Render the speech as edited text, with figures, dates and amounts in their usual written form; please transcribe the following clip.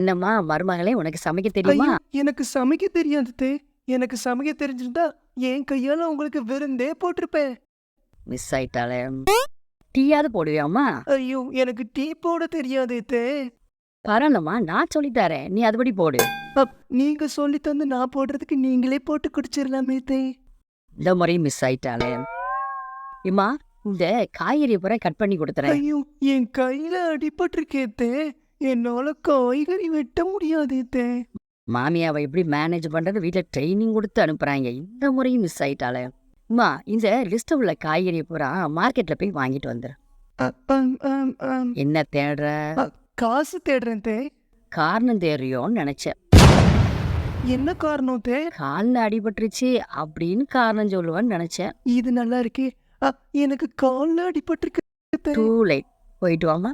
என்னம்மா மருமகளே, உனக்கு சமைக்க தெரியுமா? ஐயோ! எனக்கு சமைக்க தெரியாது அத்தே. எனக்கு சமைக்க தெரிஞ்சிருந்தா, என் கையால உங்களுக்கு விருந்தே போட்டிருப்பேன். மிஸ் ஆயிட்டாளே. டீயாவது போடுவியாம்மா? ஐயோ! எனக்கு டீ போட தெரியாது அத்தே. பரவாயில்லம்மா, நான் சொல்லித் தரேன். நீ அதுபடி போடு. நீங்க சொல்லி தந்து நான் போடுறதுக்கு நீங்களே போட்டு குடிச்சிடலாமே அத்தே. இந்த முறையும் மிஸ் ஆயிட்டாளே. இம்மா, இந்த காய்கறியை பூரா கட் பண்ணி கொடுத்துறேன். ஐயோ! என் கையில அடிபட்டிருக்கே அத்தே. என்னால காய்கறி வெட்ட முடியாது அத்தே. மாமியாவை எப்படி மேனேஜ் பண்றது வீட்டில் ட்ரைனிங் கொடுத்து அனுப்புறாங்க. இந்த முறையும் மிஸ் ஆயிட்டாளே. அம்மா, இந்த லிஸ்ட் உள்ள காய்கறியை பூரா மார்க்கெட்ல போய் வாங்கிட்டு வந்துரு. அ அம் அம் அம். என்ன தேடுற? காசு தேடுறேன் அத்தே. காரணம் தேடுறியோன்னு நினைச்சேன். என்ன காரணம் அத்தே? காலில் அடிபட்டுருச்சு அப்படின்னு காரணம் சொல்லுவேன்னு நினைச்சேன். இது நல்லா இருக்கே. எனக்கு கால்ல அடிபட்டிருக்கு அத்தே. Two light. போயிட்டு வாமா.